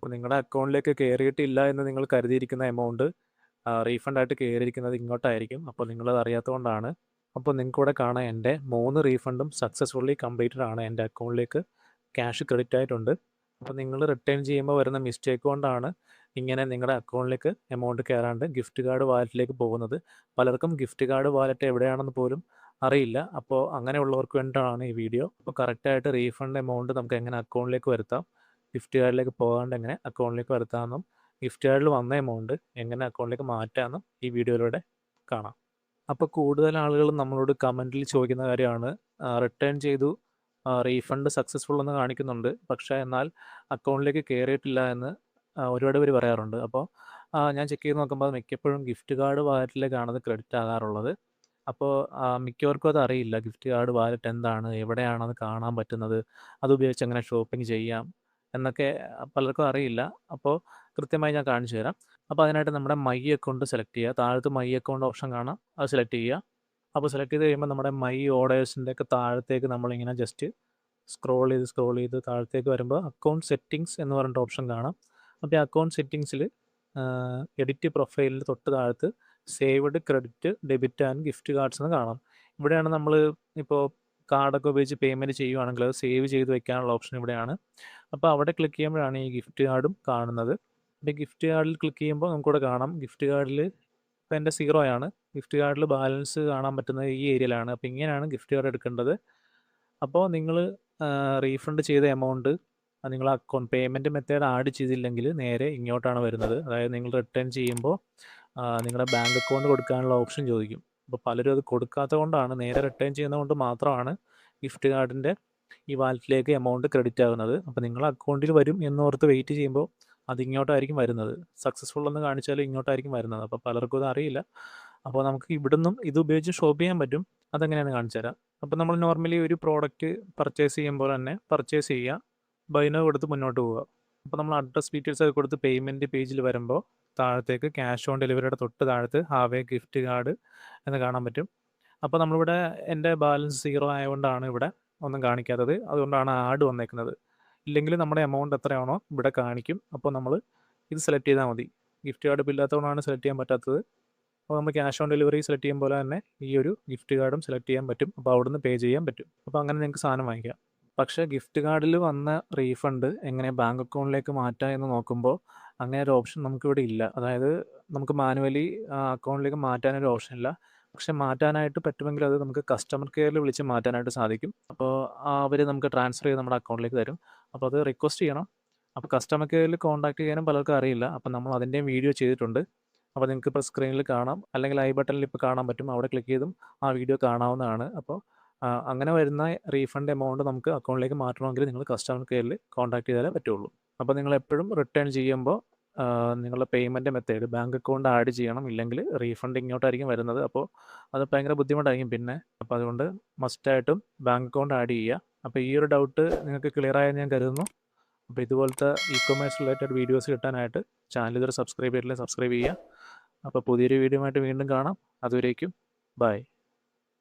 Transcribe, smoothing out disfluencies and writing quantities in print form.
അപ്പോൾ നിങ്ങളുടെ അക്കൗണ്ടിലേക്ക് കയറിയിട്ടില്ല എന്ന് നിങ്ങൾ കരുതിയിരിക്കുന്ന എമൗണ്ട് റീഫണ്ടായിട്ട് കയറിയിരിക്കുന്നത് ഇങ്ങോട്ടായിരിക്കും. അപ്പോൾ നിങ്ങളത് അറിയാത്തതുകൊണ്ടാണ്. അപ്പോൾ നിങ്ങൾക്കിവിടെ കാണാം എൻ്റെ 3 റീഫണ്ടും സക്സസ്ഫുള്ളി കംപ്ലീറ്റഡ് ആണ്. എൻ്റെ അക്കൗണ്ടിലേക്ക് ക്യാഷ് ക്രെഡിറ്റ് ആയിട്ടുണ്ട്. അപ്പോൾ നിങ്ങൾ റിട്ടേൺ ചെയ്യുമ്പോൾ വരുന്ന മിസ്റ്റേക്ക് കൊണ്ടാണ് ഇങ്ങനെ നിങ്ങളുടെ അക്കൗണ്ടിലേക്ക് എമൗണ്ട് കയറാണ്ട് ഗിഫ്റ്റ് കാർഡ് വാലറ്റിലേക്ക് പോകുന്നത്. പലർക്കും ഗിഫ്റ്റ് കാർഡ് വാലറ്റ് എവിടെയാണെന്ന് പോലും അറിയില്ല. അപ്പോൾ അങ്ങനെയുള്ളവർക്ക് വേണ്ടിയിട്ടാണ് ഈ വീഡിയോ. അപ്പോൾ കറക്റ്റായിട്ട് റീഫണ്ട് എമൗണ്ട് നമുക്ക് എങ്ങനെ അക്കൗണ്ടിലേക്ക് വരുത്താം, ഗിഫ്റ്റ് കാർഡിലേക്ക് പോകാണ്ട് എങ്ങനെ അക്കൗണ്ടിലേക്ക് വരുത്താമെന്നും ഗിഫ്റ്റ് കാർഡിൽ വന്ന എമൗണ്ട് എങ്ങനെ അക്കൗണ്ടിലേക്ക് മാറ്റാമെന്നും ഈ വീഡിയോയിലൂടെ കാണാം. അപ്പോൾ കൂടുതൽ ആളുകളും നമ്മളോട് കമൻറ്റിൽ ചോദിക്കുന്ന കാര്യമാണ്, റിട്ടേൺ ചെയ്തു, റീഫണ്ട് സക്സസ്ഫുൾ എന്ന് കാണിക്കുന്നുണ്ട്, പക്ഷേ എന്നാൽ അക്കൗണ്ടിലേക്ക് കയറിയിട്ടില്ല എന്ന് ഒരുപാട് പേര് പറയാറുണ്ട്. അപ്പോൾ ഞാൻ ചെക്ക് ചെയ്ത് നോക്കുമ്പോൾ മിക്കപ്പോഴും ഗിഫ്റ്റ് കാർഡ് വാലറ്റിലേക്കാണ് അത് ക്രെഡിറ്റ് ആകാറുള്ളത്. അപ്പോൾ മിക്കവർക്കും അത് അറിയില്ല. ഗിഫ്റ്റ് കാർഡ് വാലറ്റ് എന്താണ്, എവിടെയാണത് കാണാൻ പറ്റുന്നത്, അതുപയോഗിച്ച് എങ്ങനെ ഷോപ്പിംഗ് ചെയ്യാം എന്നൊക്കെ പലർക്കും അറിയില്ല. അപ്പോൾ കൃത്യമായി ഞാൻ കാണിച്ചു തരാം. അപ്പോൾ അതിനായിട്ട് നമ്മുടെ മൈ അക്കൗണ്ട് സെലക്ട് ചെയ്യുക. താഴത്ത് മൈ അക്കൗണ്ട് ഓപ്ഷൻ കാണാം, അത് സെലക്ട് ചെയ്യുക. അപ്പോൾ സെലക്ട് ചെയ്ത് കഴിയുമ്പോൾ നമ്മുടെ മൈ ഓർഡേഴ്സിൻ്റെയൊക്കെ താഴത്തേക്ക് നമ്മളിങ്ങനെ ജസ്റ്റ് സ്ക്രോൾ ചെയ്ത് താഴത്തേക്ക് വരുമ്പോൾ അക്കൗണ്ട് സെറ്റിങ്സ് എന്ന് പറഞ്ഞിട്ട് ഓപ്ഷൻ കാണാം. അപ്പോൾ ഈ അക്കൗണ്ട് സെറ്റിങ്സിൽ എഡിറ്റ് പ്രൊഫൈലിൽ തൊട്ട് താഴത്ത് saved credit debit and gift cards എന്ന് കാണാം. ഇവിടെയാണ് നമ്മൾ ഇപ്പോൾ കാർഡൊക്കെ ഉപയോഗിച്ച് പേയ്മെൻറ്റ് ചെയ്യുവാണെങ്കിൽ അത് സേവ് ചെയ്ത് വെക്കാനുള്ള ഓപ്ഷൻ ഇവിടെയാണ്. അപ്പോൾ അവിടെ ക്ലിക്ക് ചെയ്യുമ്പോഴാണ് ഈ ഗിഫ്റ്റ് കാർഡും കാണുന്നത്. അപ്പോൾ ഗിഫ്റ്റ് കാർഡിൽ ക്ലിക്ക് ചെയ്യുമ്പോൾ നമുക്കിവിടെ കാണാം ഗിഫ്റ്റ് കാർഡിൽ ഇപ്പോൾ എൻ്റെ 0 ആണ്. ഗിഫ്റ്റ് കാർഡിൽ ബാലൻസ് കാണാൻ പറ്റുന്നത് ഈ ഏരിയയിലാണ്. അപ്പോൾ ഇങ്ങനെയാണ് ഗിഫ്റ്റ് കാർഡ് എടുക്കേണ്ടത്. അപ്പോൾ നിങ്ങൾ റീഫണ്ട് ചെയ്ത എമൗണ്ട് നിങ്ങൾ അക്കൗണ്ട് പേയ്മെൻറ്റ് മെത്തേഡ് ആഡ് ചെയ്തില്ലെങ്കിൽ നേരെ ഇങ്ങോട്ടാണ് വരുന്നത്. അതായത് നിങ്ങൾ റിട്ടേൺ ചെയ്യുമ്പോൾ നിങ്ങളുടെ ബാങ്ക് അക്കൗണ്ട് കൊടുക്കാനുള്ള ഓപ്ഷൻ ചോദിക്കും. അപ്പോൾ പലരും അത് കൊടുക്കാത്തത് കൊണ്ടാണ്, നേരെ റിട്ടേൺ ചെയ്യുന്നത് കൊണ്ട് മാത്രമാണ് ഗിഫ്റ്റ് കാർഡിൻ്റെ ഈ വാലറ്റിലേക്ക് എമൗണ്ട് ക്രെഡിറ്റ് ആകുന്നത്. അപ്പോൾ നിങ്ങളുടെ അക്കൗണ്ടിൽ വരും എന്നോർത്ത് വെയിറ്റ് ചെയ്യുമ്പോൾ അത് ഇങ്ങോട്ടായിരിക്കും വരുന്നത്. സക്സസ്ഫുൾ എന്ന് കാണിച്ചാലും ഇങ്ങോട്ടായിരിക്കും വരുന്നത്. അപ്പോൾ പലർക്കും അത് അറിയില്ല. അപ്പോൾ നമുക്ക് ഇവിടുന്നും ഇത് ഉപയോഗിച്ച് ഷോപ്പ് ചെയ്യാൻ പറ്റും. അതെങ്ങനെയാണെന്ന് കാണിച്ചു തരാം. അപ്പോൾ നമ്മൾ നോർമലി ഒരു പ്രോഡക്റ്റ് പർച്ചേസ് ചെയ്യുമ്പോൾ തന്നെ പർച്ചേസ് ചെയ്യുക, ബൈ നൗ കൊടുത്ത് മുന്നോട്ട് പോവുക. അപ്പോൾ നമ്മൾ അഡ്രസ് ഡീറ്റെയിൽസ് ഒക്കെ കൊടുത്ത് പേയ്മെൻറ്റ് പേജിൽ വരുമ്പോൾ താഴത്തേക്ക് ക്യാഷ് ഓൺ ഡെലിവറിയുടെ തൊട്ട് താഴത്ത് ഹാവ് എ ഗിഫ്റ്റ് കാർഡ് എന്ന് കാണാൻ പറ്റും. അപ്പോൾ നമ്മളിവിടെ എൻ്റെ ബാലൻസ് 0 ആയതുകൊണ്ടാണ് ഇവിടെ ഒന്നും കാണിക്കാത്തത്. അതുകൊണ്ടാണ് ആഡ് വന്നേക്കുന്നത്. ഇല്ലെങ്കിൽ നമ്മുടെ എമൗണ്ട് എത്രയാണോ ഇവിടെ കാണിക്കും. അപ്പോൾ നമ്മൾ ഇത് സെലക്ട് ചെയ്താൽ മതി. ഗിഫ്റ്റ് കാർഡ് ഇപ്പോൾ ഇല്ലാത്തതുകൊണ്ടാണ് സെലക്ട് ചെയ്യാൻ പറ്റാത്തത്. അപ്പോൾ നമ്മൾ ക്യാഷ് ഓൺ ഡെലിവറി സെലക്ട് ചെയ്യും പോലെ തന്നെ ഈ ഒരു ഗിഫ്റ്റ് കാർഡും സെലക്ട് ചെയ്യാൻ പറ്റും. അപ്പോൾ അവിടുന്ന് പേ ചെയ്യാൻ പറ്റും. അപ്പോൾ അങ്ങനെ നിങ്ങൾക്ക് സാധനം വാങ്ങിക്കാം. പക്ഷേ ഗിഫ്റ്റ് കാർഡിൽ വന്ന റീഫണ്ട് എങ്ങനെ ബാങ്ക് അക്കൗണ്ടിലേക്ക് മാറ്റാം എന്ന് നോക്കുമ്പോൾ അങ്ങനെ ഒരു ഓപ്ഷൻ നമുക്കിവിടെ ഇല്ല. അതായത് നമുക്ക് മാനുവലി അക്കൗണ്ടിലേക്ക് മാറ്റാനൊരു ഓപ്ഷൻ ഇല്ല. പക്ഷേ മാറ്റാനായിട്ട് പറ്റുമെങ്കിൽ അത് നമുക്ക് കസ്റ്റമർ കെയറിൽ വിളിച്ച് മാറ്റാനായിട്ട് സാധിക്കും. അപ്പോൾ അവർ നമുക്ക് ട്രാൻസ്ഫർ ചെയ്ത് നമ്മുടെ അക്കൗണ്ടിലേക്ക് തരും. അപ്പോൾ അത് റിക്വസ്റ്റ് ചെയ്യണം. അപ്പോൾ കസ്റ്റമർ കെയറിൽ കോൺടാക്ട് ചെയ്യാനും പലർക്കും അറിയില്ല. അപ്പോൾ നമ്മൾ അതിൻ്റെയും വീഡിയോ ചെയ്തിട്ടുണ്ട്. അപ്പോൾ നിങ്ങൾക്ക് ഇപ്പോൾ സ്ക്രീനിൽ കാണാം, അല്ലെങ്കിൽ ഐ ബട്ടണിൽ ഇപ്പോൾ കാണാൻ പറ്റും. അവിടെ ക്ലിക്ക് ചെയ്തും ആ വീഡിയോ കാണാവുന്നതാണ്. അപ്പോൾ അങ്ങനെ വരുന്ന റീഫണ്ട് എമൗണ്ട് നമുക്ക് അക്കൗണ്ടിലേക്ക് മാറ്റണമെങ്കിൽ നിങ്ങൾ കസ്റ്റമർ കെയറിൽ കോൺടാക്ട് ചെയ്താലേ പറ്റുള്ളൂ. അപ്പോൾ നിങ്ങൾ എപ്പോഴും റിട്ടേൺ ചെയ്യുമ്പോൾ നിങ്ങളുടെ payment method bank account add ചെയ്യണം. ഇല്ലെങ്കിൽ റീഫണ്ട് ഇങ്ങോട്ടായിരിക്കും വരുന്നത്. അപ്പോൾ അത് ഭയങ്കര ബുദ്ധിമുട്ടായിരിക്കും പിന്നെ. അപ്പോൾ അതുകൊണ്ട് മസ്റ്റായിട്ടും ബാങ്ക് അക്കൗണ്ട് ആഡ് ചെയ്യുക. അപ്പോൾ ഈ ഒരു ഡൗട്ട് നിങ്ങൾക്ക് ക്ലിയർ ആയെന്ന് ഞാൻ കരുതുന്നു. അപ്പോൾ ഇതുപോലത്തെ ഇ-കൊമേഴ്സ് റിലേറ്റഡ് വീഡിയോസ് കിട്ടാനായിട്ട് ചാനൽ ഇതുവരെ സബ്സ്ക്രൈബ് ചെയ്തില്ലെങ്കിൽ സബ്സ്ക്രൈബ് ചെയ്യുക. അപ്പോൾ പുതിയൊരു വീഡിയോ ആയിട്ട് വീണ്ടും കാണാം. അതുവരേക്കും ബൈ.